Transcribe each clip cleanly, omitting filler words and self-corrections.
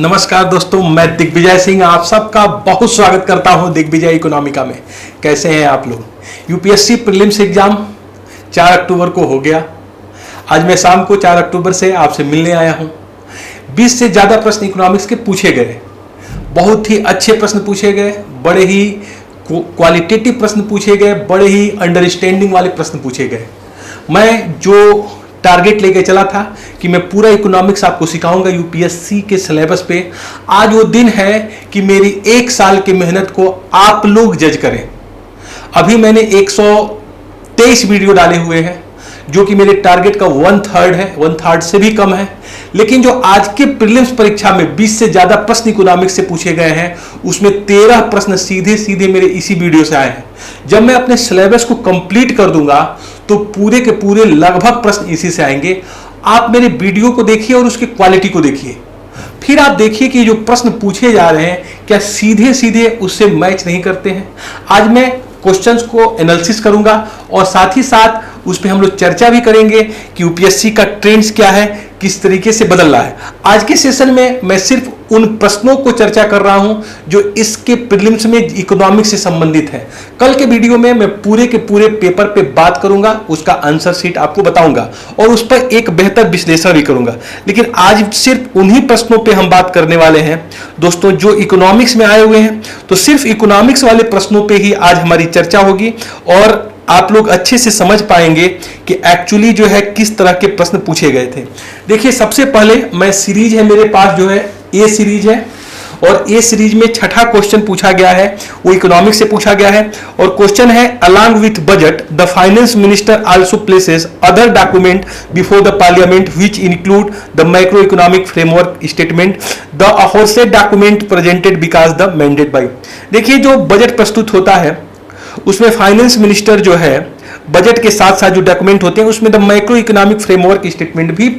नमस्कार दोस्तों, मैं दिग्विजय सिंह आप सबका बहुत स्वागत करता हूं दिग्विजय इकोनॉमिका में। कैसे हैं आप लोग? यूपीएससी प्रीलिम्स एग्जाम 4 अक्टूबर को हो गया। आज मैं शाम को 4 अक्टूबर से आपसे मिलने आया हूं। 20 से ज़्यादा प्रश्न इकोनॉमिक्स के पूछे गए, बहुत ही अच्छे प्रश्न पूछे गए, बड़े ही क्वालिटेटिव प्रश्न पूछे गए, बड़े ही अंडरस्टैंडिंग वाले प्रश्न पूछे गए। मैं जो टारगेट लेके चला था कि मैं पूरा इकोनॉमिक्स आपको सिखाऊंगा यूपीएससी के सिलेबस पे, आज वो दिन है कि मेरी 1 साल की मेहनत को आप लोग जज करें। अभी मैंने 123 वीडियो डाले हुए हैं, जो कि मेरे टारगेट का 1/3 है, 1/3 से भी कम है। लेकिन जो आज के प्रीलिम्स परीक्षा में 20 से ज्यादा प्रश्न इकोनॉमिक्स से पूछे गए हैं, उसमें 13 प्रश्न सीधे सीधे मेरे इसी वीडियो से आए हैं। जब मैं अपने सिलेबस को कंप्लीट कर दूंगा तो पूरे के पूरे लगभग प्रश्न इसी से आएंगे। आप मेरे वीडियो को देखिए और उसकी क्वालिटी को देखिए, फिर आप देखिए कि जो प्रश्न पूछे जा रहे हैं क्या सीधे सीधे उससे मैच नहीं करते हैं। आज मैं क्वेश्चंस को एनालिसिस करूंगा और साथ ही साथ उस पर हम लोग चर्चा भी करेंगे कि यूपीएससी का ट्रेंड्स क्या है, किस तरीके से बदल रहा है। आज के सेशन में मैं सिर्फ उन प्रश्नों को चर्चा कर रहा हूं जो इसके प्रीलिम्स में इकोनॉमिक्स से संबंधित है। कल के वीडियो में मैं पूरे के पूरे पेपर पे बात करूंगा, उसका आंसर शीट आपको बताऊंगा और उस पर एक बेहतर विश्लेषण भी करूंगा। लेकिन आज सिर्फ उन्हीं प्रश्नों पे हम बात करने वाले हैं दोस्तों जो इकोनॉमिक्स में आए हुए हैं। तो सिर्फ इकोनॉमिक्स वाले प्रश्नों पे ही आज हमारी चर्चा होगी और आप लोग अच्छे से समझ पाएंगे कि एक्चुअली जो है किस तरह के प्रश्न पूछे गए थे। देखिए, सबसे पहले मैं सीरीज है मेरे पास जो है ए सीरीज है और ए सीरीज में छठा क्वेश्चन पूछा गया है, वो इकोनॉमिक्स से पूछा गया है और क्वेश्चन है along with budget the finance minister also places other document before the parliament which include the macro economic framework statement the aforesaid document presented because the mandate by. देखिए, जो बजट प्रस्तुत होता है उसमें फाइनेंस मिनिस्टर जो है budget के साथ साथ जो डॉक्यूमेंट होते हैं उसमें the macro economic framework statement भी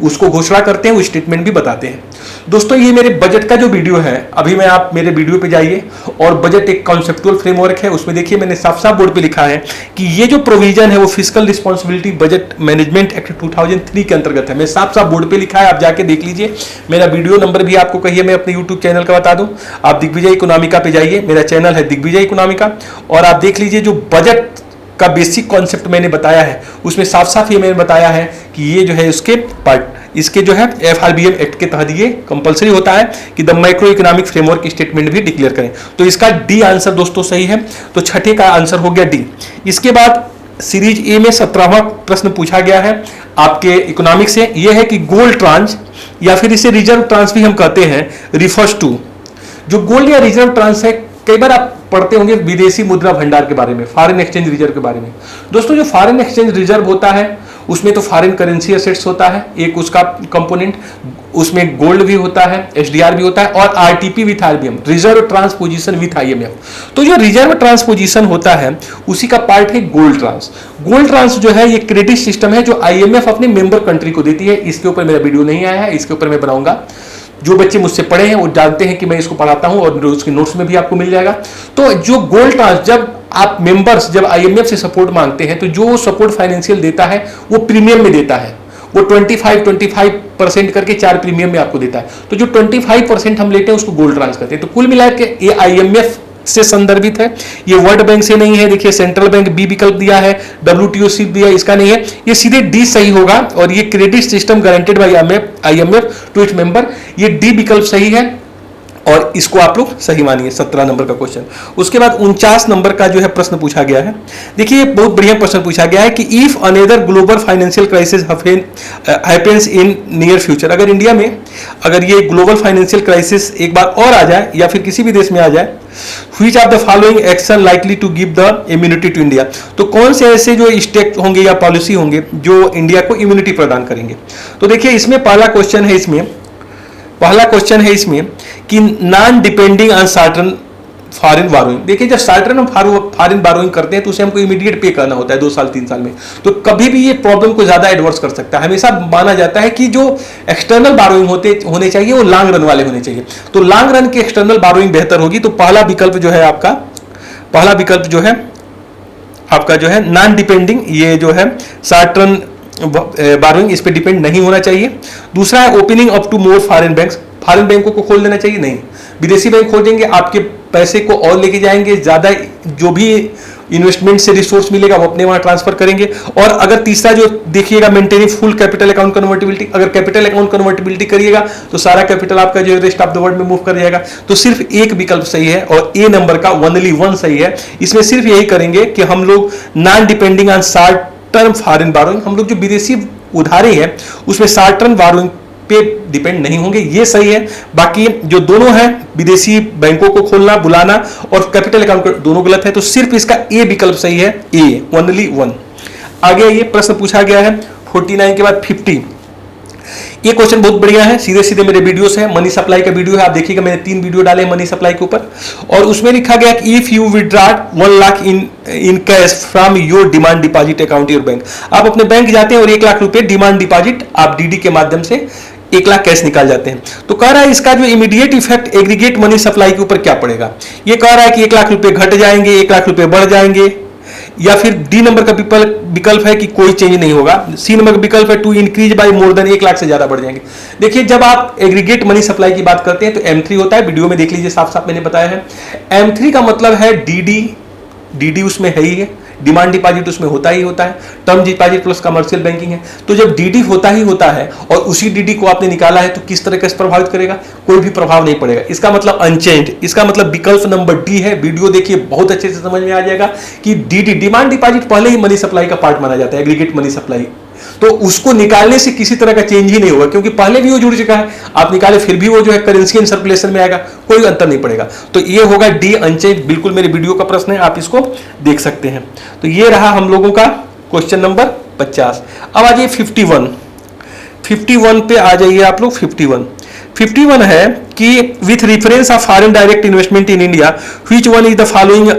उसको घोषणा करते हैं, वो स्टेटमेंट भी बताते हैं। दोस्तों, ये मेरे बजट का जो वीडियो है, अभी मैं आप मेरे वीडियो पे जाइए और बजट एक कॉन्सेप्चुअल फ्रेमवर्क है, उसमें देखिए मैंने साफ साफ बोर्ड पे लिखा है कि ये जो प्रोविजन है वो fiscal responsibility budget management act 2003 के अंतर्गत है। मैं साफ साफ बोर्ड पे लिखा है, आप जाके देख लीजिए। मेरा वीडियो नंबर भी आपको कहिए मैं अपने यूट्यूब चैनल का बता दूं। आप दिग्विजय इकोनॉमिका पे जाइए, मेरा चैनल है दिग्विजय इकोनॉमिका, और आप देख लीजिए जो बजट का बेसिक कॉन्सेप्ट मैंने बताया है उसमें साफ साफ ये मैंने बताया है कि ये जो है उसके पार्ट, इसके जो है एफआरबीएम एक्ट के तहत ये कंपलसरी होता है कि the macro economic framework statement भी डिक्लेयर करें। तो इसका डी आंसर दोस्तों सही है, तो छठे का आंसर हो गया डी। इसके बाद सीरीज ए में 17वां प्रश्न पूछा गया है आपके इकोनॉमिक्स से, यह है कि गोल्ड ट्रांस या फिर इसे रिजर्व ट्रांस भी हम कहते हैं, रिफर्स टू। जो गोल्ड या रिजर्व ट्रांस है, कई बार आप पढ़ते होंगे विदेशी मुद्रा भंडार के बारे में, फॉरेन एक्सचेंज रिजर्व के बारे में। दोस्तों, जो फॉरेन एक्सचेंज रिजर्व होता है उसमें तो फॉरेन करेंसी एसेट्स होता है एक उसका कंपोनेंट, उसमें गोल्ड भी होता है, एसडीआर भी होता है और RTP with RBM, reserve transposition with IMF. तो जो रिजर्व ट्रांसपोजिशन होता है उसी का पार्ट है गोल्ड ट्रांस। गोल्ड ट्रांस जो है ये क्रेडिट सिस्टम है जो आईएमएफ अपने मेंबर कंट्री को देती है। इसके ऊपर मेरा वीडियो नहीं आया है, इसके ऊपर मैं बनाऊंगा। जो बच्चे मुझसे पढ़े हैं वो जानते हैं कि मैं इसको पढ़ाता हूं और उसके नोट्स में भी आपको मिल जाएगा। तो जो गोल्ड ट्रांस, जब आप मेंबर्स जब आईएमएफ से सपोर्ट मांगते हैं तो जो सपोर्ट फाइनेंशियल देता है वो प्रीमियम में देता है, वो 25% करके 4 प्रीमियम में आपको देता है। तो जो 25% हम लेते हैं उसको गोल्ड ट्रांस कहते हैं। तो कुल मिला के ये आईएमएफ से संदर्भित है, ये वर्ल्ड बैंक से नहीं है। देखिए, सेंट्रल बैंक बी विकल्प दिया है, डब्ल्यूटीओ सी दिया, इसका नहीं है, ये सीधे डी सही होगा। और ये credit system guaranteed by IMF to its member, ये डी विकल्प सही है और इसको आप लोग सही मानिए। 17 नंबर का क्वेश्चन। उसके बाद 49 नंबर का जो है प्रश्न पूछा गया है। देखिए, बहुत बढ़िया प्रश्न पूछा गया है कि if another global financial crisis happens in near future, अगर इंडिया में अगर ये ग्लोबल फाइनेंशियल क्राइसिस एक बार और आ जाए या फिर किसी भी देश में आ जाए, which of the following action likely to give the immunity to India, तो कौन से ऐसे जो स्टेप होंगे या पॉलिसी होंगे जो इंडिया को इम्यूनिटी प्रदान करेंगे। तो देखिए, इसमें पहला क्वेश्चन है इसमें कि non depending on certain foreign burrowing. देखिए, जब सर्टेन हम फॉरेन बारोइंग करते हैं तो उसे हमको इमीडिएट पे करना होता है 2 साल 3 साल में, तो कभी भी ये प्रॉब्लम को ज्यादा एडवर्स कर सकता है। हमेशा माना जाता है कि जो एक्सटर्नल बारोइंग होने चाहिए वो लॉन्ग रन वाले होने चाहिए, तो लॉन्ग रन की एक्सटर्नल बारोइंग बेहतर होगी। तो पहला विकल्प जो है आपका जो है नॉन डिपेंडिंग, ये जो है सर्टेन बारोइंग, इस पे डिपेंड नहीं होना चाहिए। दूसरा है opening up to more foreign banks, foreign बैंकों को खोल देना चाहिए नहीं, विदेशी बैंक खोल देंगे आपके पैसे को और लेके जाएंगे, ज्यादा जो भी इन्वेस्टमेंट से रिसोर्स मिलेगा वो अपने वहां ट्रांसफर करेंगे। और अगर तीसरा जो देखिएगा maintaining full capital account convertibility, अगर कैपिटल अकाउंट कन्वर्टिबिलिटी करिएगा तो सारा कैपिटल आपका जो रेस्ट ऑफ द वर्ल्ड में मूव कर जाएगा। तो सिर्फ एक विकल्प सही है और ए नंबर का ओनली वन सही है। इसमें सिर्फ यही करेंगे कि हम लोग non depending on short term foreign burrowing, हम लोग जो विदेशी उधारी है उसमें शॉर्ट टर्म बारोइंग पे डिपेंड नहीं होंगे, ये सही है। बाकी जो दोनों है विदेशी बैंकों को खोलना बुलाना और कैपिटल अकाउंट दोनों गलत है, तो सिर्फ इसका ए विकल्प सही है, ए ओनली वन। आगे ये प्रश्न पूछा गया है 49 के बाद 50। ये क्वेश्चन बहुत बढ़िया है, सीधे सीधे मेरे वीडियोस है, मनी सप्लाई का वीडियो है, आप देखिएगा मैंने 3 वीडियो डाले मनी सप्लाई के ऊपर। और उसमें लिखा गया कि if you withdraw 1 lakh in cash from your demand deposit account your bank, आप अपने बैंक जाते हैं और 1 लाख रुपए डिमांड डिपॉजिट आप डीडी के माध्यम से 1 लाख कैश निकाल जाते हैं। तो कह रहा है इसका जो immediate effect aggregate money supply के ऊपर क्या पड़ेगा। ये कह रहा है कि 1 लाख रुपए घट जाएंगे, 1 लाख रुपए बढ़ जाएंगे, या फिर डी नंबर का विकल्प है कि कोई चेंज नहीं होगा। सी नंबर का विकल्प है to increase by more than 1 lakh से ज्यादा बढ़ जाएंगे। देखिए जब आप एग्रीगेट मनी सप्लाई की बात करते हैं तो M3 होता है, वीडियो में देख लीजिए साफ साफ मैंने बताया है। M3 का मतलब है डीडी उसमें है ही है, डिमांड डिपॉजिट उसमें होता ही होता है, term deposit plus commercial banking है। तो जब डीडी होता ही होता है और उसी डीडी को आपने निकाला है तो किस तरह से प्रभावित करेगा, कोई भी प्रभाव नहीं पड़ेगा। इसका मतलब अनचेंज, इसका मतलब विकल्प नंबर डी है। वीडियो देखिए बहुत अच्छे से समझ में आ जाएगा कि डीडी डिमांड डिपॉजिट पहले ही मनी सप्लाई का पार्ट माना जाता है, एग्रीगेट मनी सप्लाई, तो उसको निकालने से किसी तरह का चेंज ही नहीं होगा क्योंकि पहले भी वो जुड़ चुका है। आप निकाले फिर भी वो जो है करेंसी इन सर्कुलेशन में आएगा, कोई अंतर नहीं पड़ेगा। तो ये होगा डी अनचेंज, बिल्कुल मेरे वीडियो का प्रश्न है, आप इसको देख सकते हैं। तो ये रहा हम लोगों का क्वेश्चन नंबर 50। अब आ जाइए 51 पे आ जाइए आप लोग। 51 है कि with reference of foreign direct investment in India which one is the following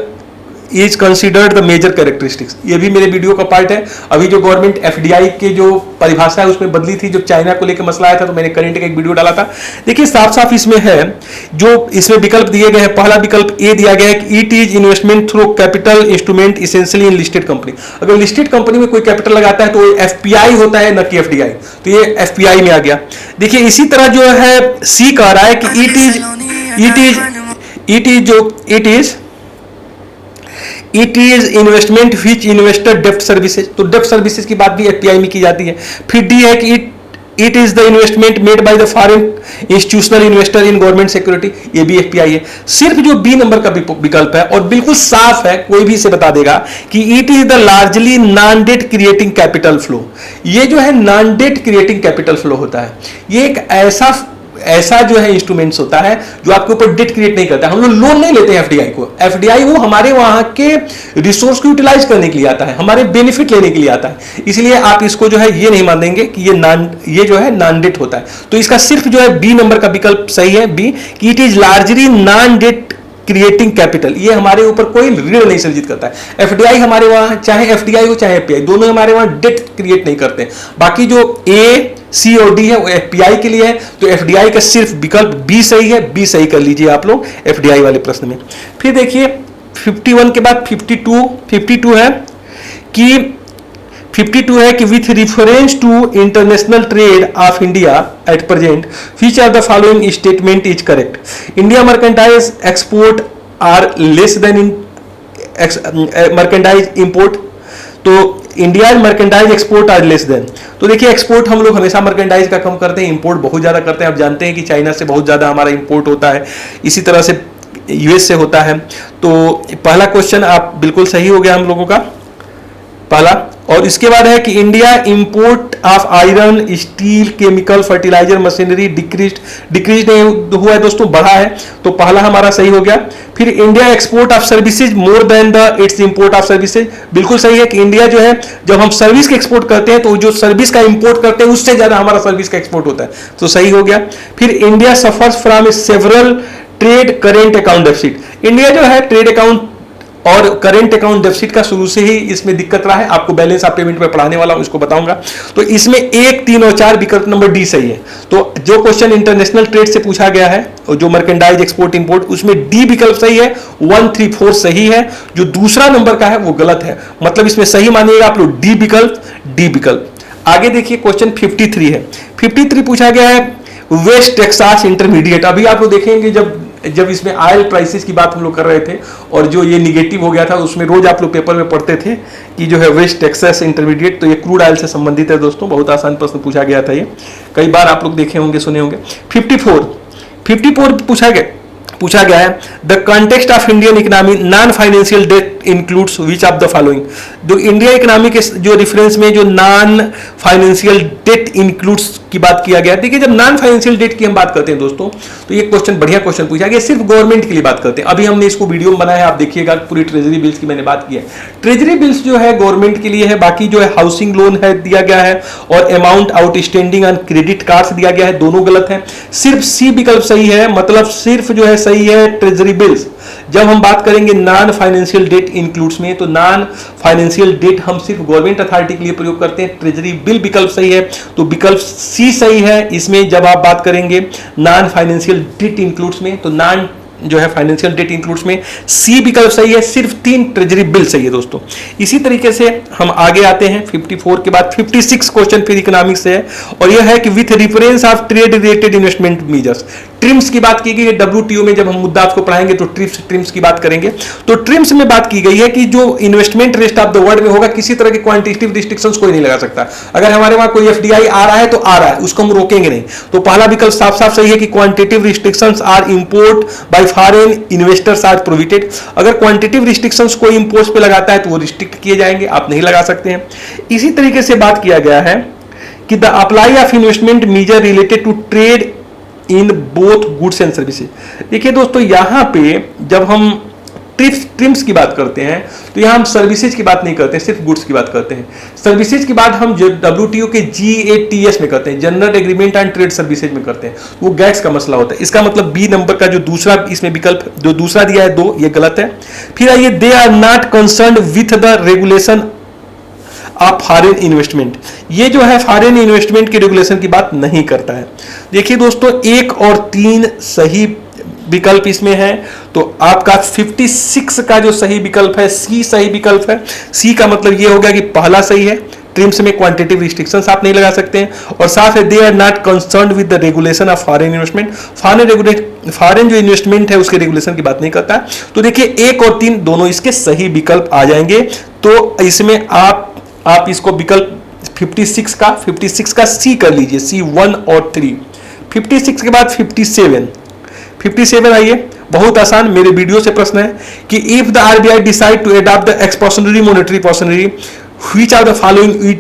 is considered the major characteristics. ये भी मेरे वीडियो का पार्ट है। अभी जो गवर्नमेंट एफडीआई के जो परिभाषा है उसमें बदली थी, जब चाइना को लेकर मसला आया था तो मैंने करंट का एक वीडियो डाला था। देखिए साफ साफ इसमें है, जो इसमें विकल्प दिए गए हैं, पहला विकल्प ए दिया गया है कि it is investment through capital instrument essentially in listed company. अगर लिस्टेड कंपनी में कोई कैपिटल लगाता है तो एफपीआई होता है, न कि एफडीआई, तो ये एफपीआई में आ गया। देखिए इसी तरह जो है सी कह रहा है कि it is investment which investor डेप्ट सर्विसेज, तो डेप्ट सर्विसेज की बात भी एफपीआई में की जाती है। फिर डी है कि it is the investment made by the foreign institutional investor in government security, ये भी एफपीआई है। सिर्फ जो बी नंबर का विकल्प है और बिल्कुल साफ है, कोई भी इसे बता देगा कि it is the largely non debt creating capital flow. ये जो है non debt creating capital flow होता है, ये एक ऐसा जो है इंस्ट्रूमेंट्स होता है जो आपके ऊपर डेट क्रिएट नहीं करता है। हम लोग लोन नहीं लेते हैं एफडीआई को, एफडीआई वो हमारे वहां के रिसोर्स को यूटिलाइज करने के लिए आता है, हमारे बेनिफिट लेने के लिए आता है। इसलिए आप इसको जो है ये नहीं मान देंगे कि ये जो है नॉन डेट होता है। तो इसका सिर्फ जो है बी नंबर का विकल्प सही है, बी, कि it is largely non debt creating capital, ये हमारे ऊपर कोई ऋण नहीं सर्जित करता है। एफडीआई हमारे वहां, चाहे एफडीआई हो चाहे एफपीआई, दोनों हमारे वहां डेट क्रिएट नहीं करते। बाकी जो ए, सी और डी है वो एफपीआई के लिए है, तो एफडीआई का सिर्फ विकल्प बी सही है, बी सही कर लीजिए आप लोग एफडीआई वाले प्रश्न में। फिर देखिए 51 के बाद 52 है कि with reference to international trade of India at present which are the following statement is correct. India merchandise export are less than merchandise import, तो India merchandise export are less than. तो देखिए एक्सपोर्ट हम लोग हमेशा merchandise का कम करते हैं, import बहुत ज्यादा करते हैं। आप जानते हैं कि चाइना से बहुत ज्यादा हमारा इंपोर्ट होता है, इसी तरह से यूएस से होता है। तो पहला क्वेश्चन आप बिल्कुल सही हो गया हम लोगों का पहला। और इसके बाद है कि India import of iron, steel, chemical, fertiliser, machinery decrease नहीं हुआ है दोस्तों, बढ़ा है, तो पहला हमारा सही हो गया। फिर India export of services more than the it's import of services, बिल्कुल सही है कि इंडिया जो है जब हम सर्विस का एक्सपोर्ट करते हैं तो जो सर्विस का इंपोर्ट करते हैं उससे ज्यादा हमारा सर्विस का एक्सपोर्ट होता है, तो सही हो गया। फिर India suffers from several trade current account deficit, India जो है ट्रेड अकाउंट और करेंट अकाउंट डेफिसिट का शुरू से ही इसमें दिक्कत रहा है। आपको बैलेंस ऑफ पेमेंट में पढ़ाने वाला हूं, इसको बताऊंगा। तो इसमें 1, 3 और 4 विकल्प नंबर डी सही है। तो जो क्वेश्चन इंटरनेशनल ट्रेड से पूछा गया है और जो मर्केंटाइज एक्सपोर्ट इंपोर्ट, उसमें डी विकल्प सही है, 1, 3, 4 सही है। जो दूसरा नंबर का है वो गलत है, मतलब इसमें सही मानिएगा आप लोग डी विकल्प। आगे देखिए क्वेश्चन 53 है। 53 पूछा गया है वेस्ट टेक्सास इंटरमीडिएट। अभी आप लोग देखेंगे जब इसमें ऑयल प्राइसेस की बात हम लोग कर रहे थे और जो ये निगेटिव हो गया था, उसमें रोज आप लोग पेपर में पढ़ते थे कि जो है वेस्ट टेक्सास इंटरमीडिएट, तो ये क्रूड ऑयल से संबंधित है दोस्तों। बहुत आसान प्रश्न पूछा गया था, ये कई बार आप लोग देखे होंगे, सुने होंगे। 54 पूछा गया है the context of Indian economy non financial debt includes which of the following. जो इंडिया इकोनॉमी के जो रेफरेंस में जो नॉन फाइनेंशियल डेट इंक्लूड्स की बात किया गया। देखिए जब नॉन फाइनेंशियल डेट की हम बात करते हैं दोस्तों, तो ये क्वेश्चन बढ़िया क्वेश्चन पूछा गया, सिर्फ गवर्नमेंट के लिए बात करते हैं। अभी हमने इसको वीडियो में बनाया है, आप देखिएगा, पूरी ट्रेजरी बिल्स की मैंने बात की है। ट्रेजरी बिल्स जो है गवर्नमेंट के लिए है, बाकी जो है हाउसिंग लोन है दिया गया है और amount outstanding on credit cards दिया गया है, दोनों गलत है। सिर्फ सी विकल्प सही है, मतलब सिर्फ जो है सही है ट्रेजरी बिल्स। जब हम बात करेंगे नॉन फाइनेंशियल डेट इंक्लूड्स में, तो नॉन फाइनेंशियल डेट हम सिर्फ गवर्नमेंट अथॉरिटी के लिए प्रयोग करते हैं। ट्रेजरी बिल विकल्प सही है, तो विकल्प सी सही है इसमें। जब आप बात करेंगे नॉन फाइनेंशियल डेट इंक्लूड्स में, तो नॉन जो है फाइनेंशियल डेट इंक्लूड्स में सी विकल्प सही है, सिर्फ 3 ट्रेजरी बिल सही है दोस्तों। इसी तरीके से हम आगे आते हैं 54 के बाद 56 क्वेश्चन फिर इकोनॉमिक्स से है और यह है कि with reference of trade related investment measures. TRIMS की बात की गई है, WTO में जब हम मुद्दा आपको पढ़ाएंगे तो ट्रिम्स की बात करेंगे। तो ट्रिम्स में बात की गई है कि जो investment rest of the world में होगा, किसी तरह के क्वांटिटेटिव रिस्ट्रिक्शंस कोई नहीं लगा सकता। अगर हमारे वहां कोई FDI आ रहा है तो आ रहा है, उसको हम रोकेंगे नहीं। तो पहला विकल्प साफ साफ सही है कि quantitative restrictions are import by foreign investors are prohibited. अगर क्वांटिटेटिव रिस्ट्रिक्शंस कोई इंपोर्ट्स पे लगाता है तो वो रिस्ट्रिक्ट किए जाएंगे, आप नहीं लगा सकते हैं। इसी तरीके से बात किया गया है कि the apply of investment measure related to trade in both goods and services. देखिए दोस्तों, यहां पे जब हम ट्रिम्स की बात करते हैं तो यहां हम सर्विसेज की बात नहीं करते हैं, सिर्फ गुड्स की बात करते हैं। सर्विसेज की बात हम WTO के GATS में करते हैं, general agreement and trade services में करते हैं, वो गैट्स का मसला होता है। इसका मतलब बी नंबर का जो दूसरा इसमें विकल्प जो दूसरा दिया है 2, ये गलत है। फिर आइए, they are not concerned with the regulation of foreign investment. ये जो है फॉरेन इन्वेस्टमेंट के रेगुलेशन की बात नहीं करता है। देखिए दोस्तों, 1 और 3 सही विकल्प इसमें है, तो आपका 56 का जो सही विकल्प है सी सही विकल्प है। सी का मतलब ये हो गया कि पहला सही है, ट्रिम्स में क्वांटिटेटिव रिस्ट्रिक्शंस आप नहीं लगा सकते हैं, और साथ है they are not concerned with the regulation of foreign investment. Foreign जो इन्वेस्टमेंट है उसके रेगुलेशन की बात नहीं करता। तो देखिए 1 और 3 दोनों इसके सही विकल्प आ जाएंगे। तो इसमें आप इसको विकल्प 56 का सी कर लीजिए, सी 1 और 3। 56 के बाद 57 आइए, बहुत आसान, मेरे वीडियो से प्रश्न है कि if the RBI decide to adopt the expansionary monetary policy which are the following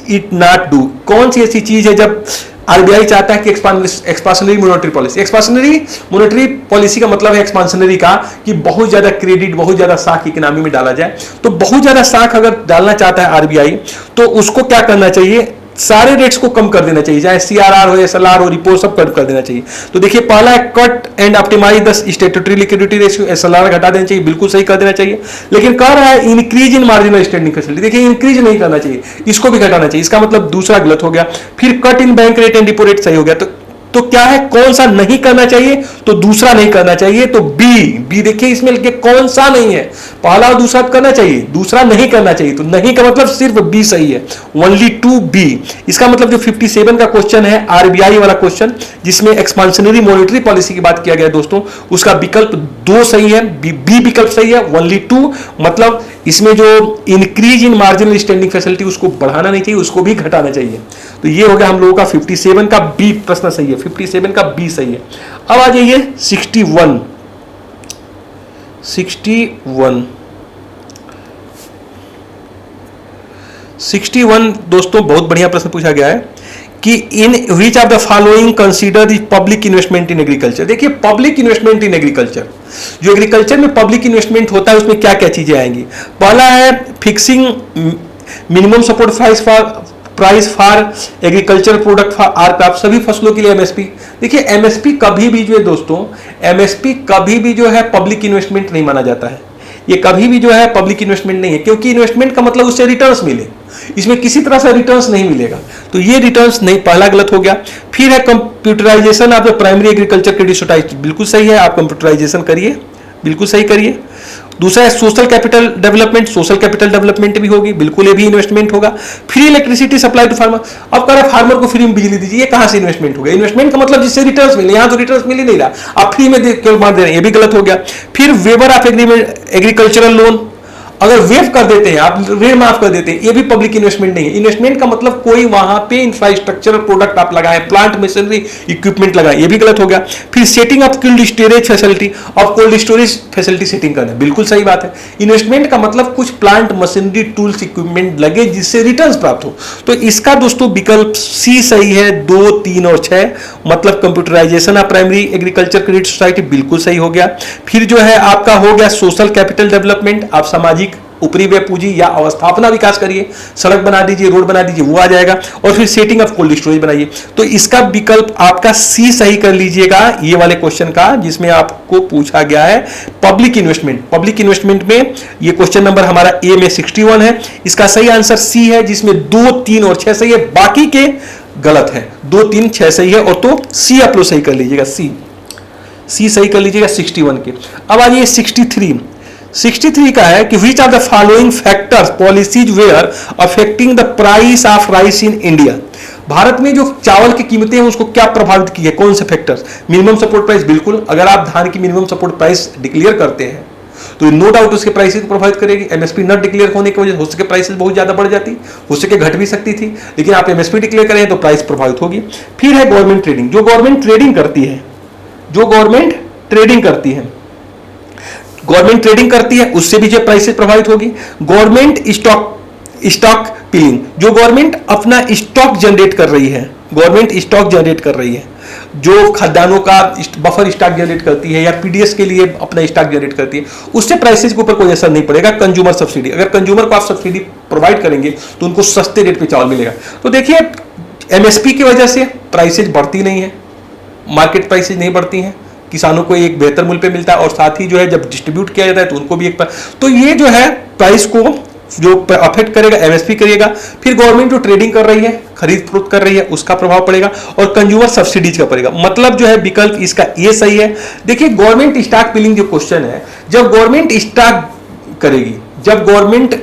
it not do. कौन सी ऐसी चीज है जब RBI चाहता है कि expansionary monetary policy, expansionary monetary policy का मतलब है एक्सपांशनरी का कि बहुत ज्यादा क्रेडिट, बहुत ज्यादा साख इकोनॉमी में डाला जाए। तो बहुत ज्यादा साख अगर डालना चाहता है RBI, तो उसको क्या करना चाहिए, सारे रेट्स को कम कर देना चाहिए, चाहे CRR हो, SLR हो, रिपो, सब कट कर देना चाहिए। तो देखिए पहला है cut and optimise the statutory liquidity ratio, SLR घटा देना चाहिए, बिल्कुल सही कर देना चाहिए। लेकिन कह रहा है increase in marginal standing facility, देखिए इंक्रीज नहीं करना चाहिए, इसको भी घटाना चाहिए, इसका मतलब दूसरा गलत हो गया। फिर cut in bank rate and repo rate सही हो गया। तो क्या है, कौन सा नहीं करना चाहिए, तो दूसरा नहीं करना चाहिए, तो बी देखिए इसमें लिखे कौन सा नहीं है, पहला और दूसरा करना चाहिए, दूसरा नहीं करना चाहिए। तो नहीं का मतलब सिर्फ बी सही है, ओनली 2B। इसका मतलब जो 57 का क्वेश्चन है RBI वाला क्वेश्चन, जिसमें एक्सपांशनरी मॉनेटरी पॉलिसी की बात किया गया दोस्तों, उसका विकल्प 2 सही है, बी विकल्प सही है, ओनली 2। मतलब इसमें जो increase in marginal standing facility उसको बढ़ाना नहीं चाहिए, उसको भी घटाना चाहिए। तो ये हो गया हम लोगों का 57 का बी प्रश्न सही है, 57 का बी सही है। अब आ जाइए 61 दोस्तों, बहुत बढ़िया प्रश्न पूछा गया है कि in which of the following consider the public investment in agriculture. देखिए पब्लिक इन्वेस्टमेंट इन एग्रीकल्चर, जो एग्रीकल्चर में पब्लिक इन्वेस्टमेंट होता है उसमें क्या क्या चीजें आएंगी। पहला है fixing minimum support price for agriculture product for our crop, सभी फसलों के लिए MSP। देखिए MSP कभी भी जो है दोस्तों, MSP कभी भी जो है पब्लिक इन्वेस्टमेंट नहीं माना जाता है, ये कभी भी जो है पब्लिक इन्वेस्टमेंट नहीं है, क्योंकि इन्वेस्टमेंट का मतलब उससे रिटर्न्स मिले, इसमें किसी तरह से रिटर्न्स नहीं मिलेगा, तो ये रिटर्न्स नहीं, पहला गलत हो गया। फिर है computerisation of the primary agriculture credit society, बिल्कुल सही है, आप कंप्यूटराइजेशन करिए, बिल्कुल सही करिए। दूसरा है social capital development, social capital development भी होगी, बिल्कुल ये भी इन्वेस्टमेंट होगा। Free electricity supply to farmer, अब कह रहा है फार्मर को फ्री में बिजली दीजिए, ये कहां से इन्वेस्टमेंट होगा? इन्वेस्टमेंट का मतलब जिससे रिटर्न्स मिले, यहां तो रिटर्न्स मिल ही नहीं रहा, आप फ्री में केवल मार दे रहे हैं, ये भी गलत हो गया। फिर waiver of agreement agricultural loan, अगर वेव कर देते हैं आप, ऋण माफ कर देते हैं, ये भी पब्लिक इन्वेस्टमेंट नहीं है। इन्वेस्टमेंट का मतलब कोई वहां पे इंफ्रास्ट्रक्चरल प्रोडक्ट आप लगाएं, प्लांट मशीनरी इक्विपमेंट लगाएं, ये भी गलत हो गया। फिर setting up cold storage facility, और कोल्ड स्टोरेज फैसिलिटी सेटिंग करना, बिल्कुल सही बात है। इन्वेस्टमेंट का मतलब कुछ प्लांट मशीनरी टूल्स इक्विपमेंट लगे जिससे रिटर्न्स प्राप्त हो। तो इसका दोस्तों विकल्प सी सही है, 2, 3 और 6, मतलब computerisation of primary agriculture credit society बिल्कुल सही हो गया। फिर जो है आपका हो गया सोशल कैपिटल डेवलपमेंट, आप सामाजिक ऊपरी व्यय पूंजी या अवस्थापना विकास करिए, सड़क बना दीजिए, रोड बना दीजिए, वो आ जाएगा। और फिर सेटिंग ऑफ कोल्ड स्टोरेज बनाइए। तो इसका विकल्प आपका सी सही कर लीजिएगा ये वाले क्वेश्चन का, जिसमें आपको पूछा गया है पब्लिक इन्वेस्टमेंट। पब्लिक इन्वेस्टमेंट में ये क्वेश्चन नंबर हमारा ए में 61 है, इसका सही आंसर सी है, जिसमें 2, 3 और 6 सही है, बाकी के गलत है। 2, 3, 6 सही है, और तो सी आप लोग सही कर लीजिएगा, सी सही कर लीजिएगा 61 के। अब आइए 63 का है कि which are the following factors policies were affecting the price of rice in India. Bharat में जो चावल की कीमतें हैं उसको क्या प्रभावित की है, कौन से फैक्टर्स? मिनिमम सपोर्ट प्राइस, बिल्कुल, अगर आप धान की मिनिमम सपोर्ट प्राइस डिक्लेयर करते हैं तो नो डाउट उसके प्राइसेस को प्रभावित करेगी। एमएसपी न डिक्लेयर होने की वजह से हो सके प्राइसेस बहुत ज्यादा बढ़ जाती, हो सके घट भी सकती थी, लेकिन आप एमएसपी डिक्लेयर करें तो प्राइस प्रभावित होगी। फिर है गवर्नमेंट ट्रेडिंग, जो गवर्नमेंट ट्रेडिंग करती है उससे भी जो प्राइसेस प्रभावित होगी। गवर्नमेंट स्टॉक पिलिंग, जो गवर्नमेंट अपना स्टॉक जनरेट कर रही है, जो खाद्यान्नों का बफर स्टॉक जनरेट करती है या पीडीएस के लिए अपना स्टॉक जनरेट करती है, उससे प्राइसेस के ऊपर कोई असर नहीं पड़ेगा। कंज्यूमर सब्सिडी, अगर कंज्यूमर को आप सब्सिडी प्रोवाइड करेंगे तो उनको सस्ते रेट पे चावल मिलेगा। तो देखिए एमएसपी की वजह से प्राइसेस बढ़ती नहीं है, मार्केट प्राइसेस नहीं बढ़ती हैं, किसानों को एक बेहतर मूल्य पे मिलता है, और साथ ही जो है जब डिस्ट्रीब्यूट किया जाता है तो उनको भी एक तो ये जो है प्राइस को जो अफेक्ट करेगा एमएसपी करेगा। फिर गवर्नमेंट जो ट्रेडिंग कर रही है, खरीद फरोख्त कर रही है, उसका प्रभाव पड़ेगा, और कंज्यूमर सब्सिडीज का पड़ेगा। मतलब जो है विकल्प इसका ये सही है। देखिए गवर्नमेंट स्टॉक पिलिंग जो क्वेश्चन है, जब गवर्नमेंट स्टॉक करेगी, जब गवर्नमेंट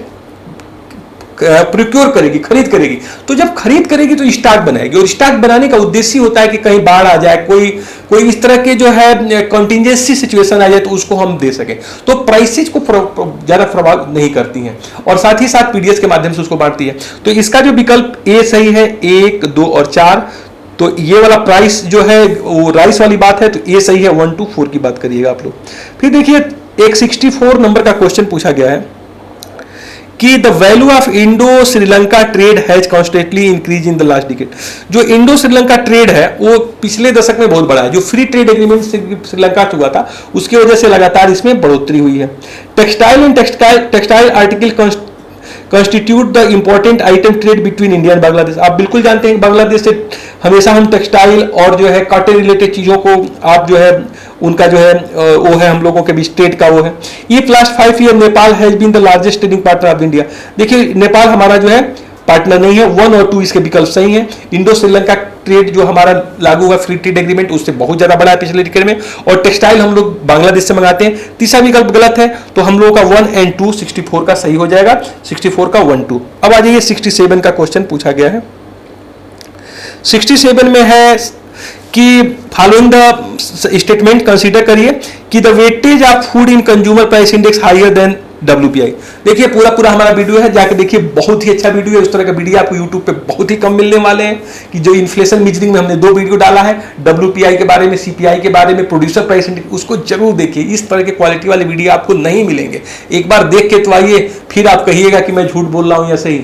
प्रोक्योर करेगी, खरीद करेगी, तो जब खरीद करेगी तो स्टॉक बनाएगी, और स्टॉक बनाने का उद्देश्य होता है कि कहीं बाढ़ आ जाए, कोई इस तरह के जो है कॉन्टिजेंसी सिचुएशन आ जाए तो उसको हम दे सकें। तो प्राइसेज को ज्यादा प्रभावित नहीं करती हैं, और साथ ही साथ पीडीएस के माध्यम से उसको बांटती है। तो इसका जो विकल्प ए सही है, 1, 2 और 4। तो ये वाला प्राइस जो है वो राइस वाली बात है, तो ए सही है। 1 to 4 की बात करिएगा आप लोग। फिर देखिए एक 64 नंबर का क्वेश्चन पूछा गया है कि the value of Indo Sri Lanka trade has constantly increase in the last decade. जो इंडो श्रीलंका ट्रेड है वो पिछले दशक में बहुत बढ़ा है। जो फ्री ट्रेड एग्रीमेंट श्रीलंका से हुआ था उसकी वजह से लगातार इसमें बढ़ोतरी हुई है। Textile and textile article constitute the important item trade between India and Bangladesh. आप बिल्कुल जानते हैं बांग्लादेश से हमेशा हम टेक्सटाइल और जो है कॉटन रिलेटेड चीजों को आप जो है उनका जो है वो है हम लोगों के बीच ट्रेड का वो है। ये last 5 year Nepal has been the largest trading partner of India. देखिए नेपाल हमारा जो है पार्टनर नहीं है। 1 और 2 इसके विकल्प सही हैं। इंडो श्रीलंका ट्रेड जो हमारा लागू हुआ फ्री ट्रेड एग्रीमेंट उससे बहुत ज्यादा बड़ा है पिछले डिकेड में, और टेक्सटाइल हम लोग बांग्लादेश से मंगाते हैं। तीसरा विकल्प गलत है, तो हम लोगों का 1 और 2 64 का सही हो जाएगा। 64 का 1, 2। अब आ जाइए 67 का क्वेश्चन पूछा गया है। 67 में है कि फॉलोइंग द स्टेटमेंट कंसीडर करिए कि the weightage of food in consumer price index higher than WPI। देखिए पूरा हमारा वीडियो है, जाके देखिए, बहुत ही अच्छा वीडियो है। उस तरह का वीडियो आपको YouTube पे बहुत ही कम मिलने वाले हैं। कि जो इन्फ्लेशन मेजरिंग में हमने 2 वीडियो डाला है, WPI के बारे में, CPI के बारे में, प्रोड्यूसर प्राइस इंडेक्स, उसको जरूर देखिए। इस तरह के क्वालिटी वाले वीडियो आपको नहीं मिलेंगे। एक बार देख के तो आइए, फिर आप कहिएगा कि मैं झूठ बोल रहा हूं या सही।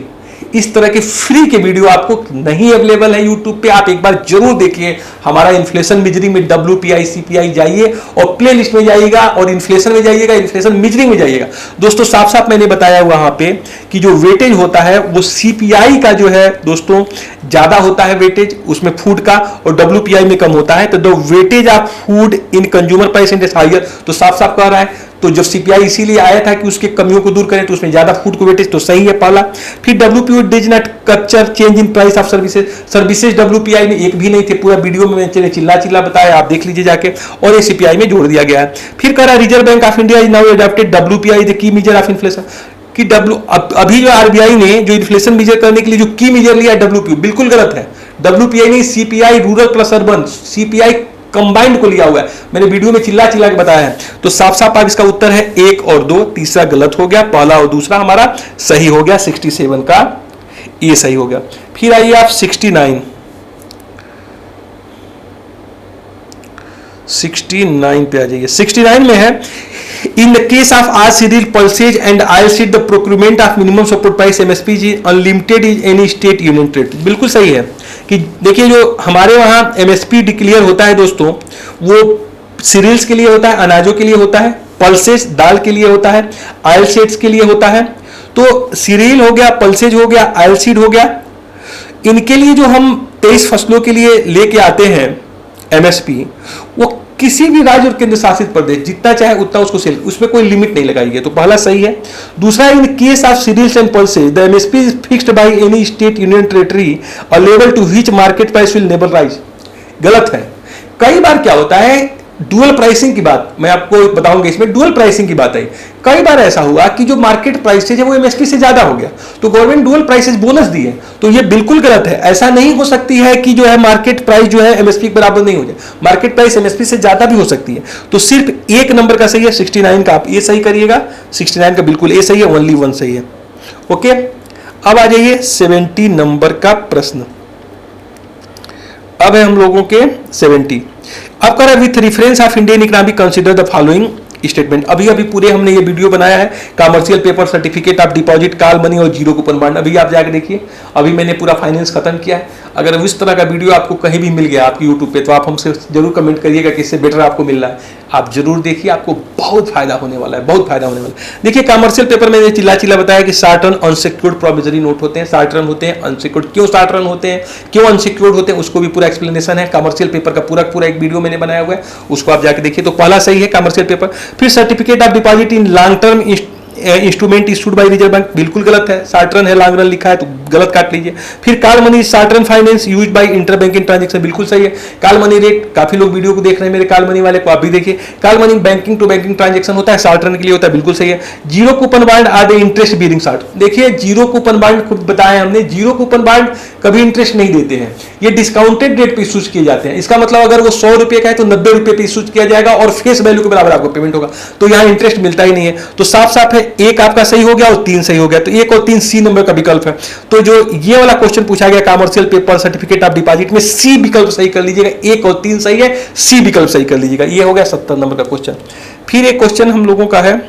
इस तरह के फ्री के वीडियो आपको नहीं अवेलेबल है यूट्यूब पे, आप एक बार जरूर देखिए। हमारा इन्फ्लेशन मेजरिंग में WPI CPI जाइए और प्ले लिस्ट में जाइएगा और इन्फ्लेशन में जाइएगा, इन्फ्लेशन मेजरिंग में जाइएगा। दोस्तों साफ साफ मैंने बताया वहां पे कि जो वेटेज होता है वो CPI का जो है दोस्तों ज्यादा होता है वेटेज उसमें फूड का, और WPI में कम होता है। तो the weightage of food in consumer price index higher, तो साफ साफ कह रहा है तो जब सीपीआई इसीलिए आया था कि उसके कमियों को दूर करें, तो उसमें ज्यादा फूड को वेटेज, तो सही है पहला। फिर WPO does not capture change in price of services, services WPI में एक भी नहीं थे, पूरा वीडियो में मैंने चिल्ला चिल्ला बताया, आप देख लीजिए जाके, और ये सीपीआई में जोड़ दिया गया है। फिर कह रहा reserve bank of India is now adopted WPI the key measure of inflation, कि अभी जो आरबीआई ने जो इन्फ्लेशन मेजर करने के लिए जो की मेजर लिया डब्ल्यूपीओ, बिल्कुल गलत है। डब्ल्यूपीआई नहीं, CPI rural plus urban, CPI combined को लिया हुआ है, मैंने वीडियो में चिल्ला चिल्ला के बताया है। तो साफ साफ आप इसका उत्तर है 1 और 2, तीसरा गलत हो गया, पहला और दूसरा हमारा सही हो गया, 67 का ये सही हो गया। फिर आइए आप 69 पे आ जाइए। 69 में है, in the case of are cereal pulses and I seat the procurement of minimum support price MSP is unlimited is any state union territory. बिल्कुल सही है कि देखिए जो हमारे वहां एमएसपी डिक्लेयर होता है दोस्तों, वो सीरियल्स के लिए होता है, अनाजों के लिए होता है, पल्सेज दाल के लिए होता है, ऑयल सीड्स के लिए होता है। तो सीरियल हो गया, पल्सेज हो गया, ऑयल सीड हो गया, इनके लिए जो हम 23 फसलों के लिए लेके आते हैं एमएसपी, वो किसी भी राज्य और केंद्र शासित प्रदेश जितना चाहे उतना उसको सेल, उसमें कोई लिमिट नहीं लगाई है, तो पहला सही है। दूसरा, in case of cereals and pulses the MSP is fixed by any state union territory a level to which market price will never rise. गलत है। कई बार क्या होता है, डुअल प्राइसिंग की बात मैं आपको बताऊंगा, इसमें डुअल प्राइसिंग की बात है। कई बार ऐसा हुआ कि जो मार्केट प्राइसेज है वो एमएसपी से ज्यादा हो गया, तो गवर्नमेंट डुअल प्राइसेज बोनस दिए, तो ये बिल्कुल गलत है। ऐसा नहीं हो सकती है कि जो है मार्केट प्राइस जो है एमएसपी के बराबर नहीं हो जाए, मार्केट प्राइस एमएसपी से ज्यादा भी हो सकती है। तो सिर्फ एक नंबर का सही है, 69 का आप ये सही करिएगा, 69 का बिल्कुल ए सही है, ओनली 1 सही है। ओके, अब आ जाइए 70 नंबर का प्रश्न। अब है हम लोगों के 70। अब कह रहा है with reference of Indian economic consider the following statement. अभी अभी पूरे हमने ये वीडियो बनाया है, commercial paper, certificate of deposit, call money और जीरो कूपन बॉन्ड। अभी आप जाके देखिए, अभी मैंने पूरा फाइनेंस खत्म किया है। अगर इस तरह का वीडियो आपको कहीं भी मिल गया आपकी यूट्यूब पे, तो आप हमसे जरूर कमेंट करिएगा कि इससे बेटर आपको मिल रहा है। आप जरूर देखिए, आपको बहुत फायदा होने वाला है, बहुत फायदा होने वाला है। देखिए कमर्शियल पेपर में चिल्ला चिल्ला बताया कि 60 रन अनसिक्योर्ड प्रोविजरी नोट होते हैं, 60 रन होते हैं अनसिक्योर्ड। क्यों 60 रन होते हैं, क्यों अनसिक्योर्ड होते हैं, उसको भी पूरा एक्सप्लेनेशन है। कमर्शियल पेपर का पूरा एक वीडियो मैंने बनाया हुआ है, उसको आप जाके देखिए। तो पहला सही है कमर्शियल पेपर। फिर certificate of deposit in long term instrument issued by reserve bank, बिल्कुल गलत है। 60 रन है, लॉन्ग रन लिखा है तो गलत काट लीजिए। फिर call money 60 run finance use by inter banking transaction, बिल्कुल सही है। कॉल मनी रेट, काफी लोग वीडियो को देख रहे हैं मेरे कॉल मनी वाले को, आप भी देखिए। Call money banking to banking transaction होता है, 60 रन के लिए होता है, बिल्कुल सही है। Zero coupon bond are the interest bearing 60। देखिए जीरो कूपन बॉन्ड खुद बताया हमने, जीरो कूपन बॉन्ड कभी इंटरेस्ट नहीं देते हैं, ये डिस्काउंटेड रेट पे इशूज किए जाते हैं। इसका मतलब अगर वो 100 रुपए का है तो 90 रुपए पे इशूज किया जाएगा और फेस वैल्यू के बराबर आपको पेमेंट होगा, तो यहाँ इंटरेस्ट मिलता ही नहीं है। तो साफ साफ है, एक आपका सही हो गया और 3 सही हो गया, तो 1 और 3 सी नंबर का विकल्प है। तो जो ये वाला क्वेश्चन पूछा गया commercial paper certificate of deposit में, सी विकल्प सही कर लीजिएगा, 1 और 3 सही है, सी विकल्प सही कर लीजिएगा। ये हो गया 70 नंबर का क्वेश्चन। फिर एक क्वेश्चन हम लोगों का है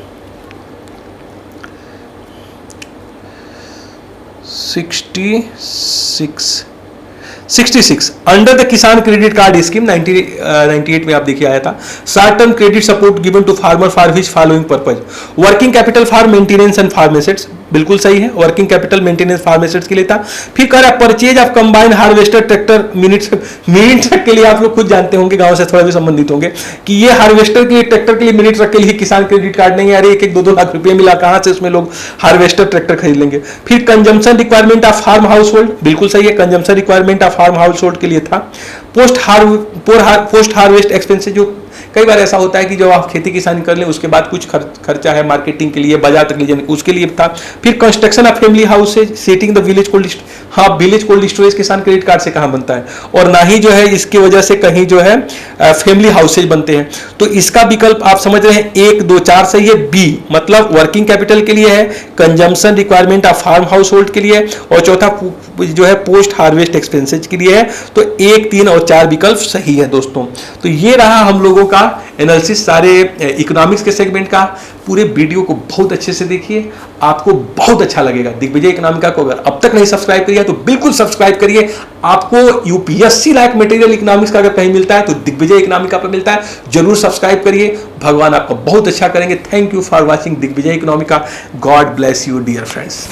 66 under the Kisan credit card scheme 98 में आप देखिए आया था। Short term credit support given to farmer for which following purpose, working capital for maintenance and farm assets, बिल्कुल सही है, working capital maintenance farm assets के लिए था। फिर कह रहा है purchase of combine harvester tractor minutes के लिए, आप लोग खुद जानते होंगे, गांव से थोड़ा भी संबंधित होंगे कि ये हार्वेस्टर के लिए, ट्रैक्टर के लिए, मिनी ट्रक के लिए किसान क्रेडिट कार्ड नहीं है। अरे 1-2 लाख रुपए मिला, कहां से उसमें लोग हार्वेस्टर ट्रैक्टर खरीद लेंगे। फिर consumption requirement of farm household, बिल्कुल सही है, consumption requirement of farm household के लिए था। पोस्ट हार्वेस्ट एक्सपेंसेस, जो कई बार ऐसा होता है कि जब आप खेती किसानी कर लें उसके बाद कुछ खर्चा है मार्केटिंग के लिए, बाजार तक ले जाने, उसके लिए था। फिर construction of family houses, setting the village cold, हाँ विलेज कोल्ड स्टोरेज किसान क्रेडिट कार्ड से कहाँ बनता है, और ना ही जो है इसकी वजह से कहीं जो है फैमिली हाउसेज बनते हैं। तो इसका विकल्प आप समझ रहे हैं, 1, 2, 4 सही है। बी मतलब वर्किंग कैपिटल के लिए है, consumption requirement of farm household के लिए, और चौथा जो है पोस्ट हार्वेस्ट एक्सपेंसेज के लिए है। तो 1, 3 और 4 विकल्प सही है दोस्तों। तो ये रहा हम लोगों का एनालिसिस सारे इकोनॉमिक्स के सेगमेंट का। पूरे वीडियो को बहुत अच्छे से देखिए, आपको बहुत अच्छा लगेगा। दिग्विजय इकोनॉमिका को अगर अब तक नहीं सब्सक्राइब किया तो बिल्कुल सब्सक्राइब करिए। आपको यूपीएससी लायक मटेरियल इकोनॉमिक्स का अगर कहीं मिलता है तो दिग्विजय इकोनॉमिका पर मिलता है, जरूर सब्सक्राइब करिए। भगवान आपको बहुत अच्छा करेंगे। Thank you for watching Digvijay Economica. God bless you dear friends.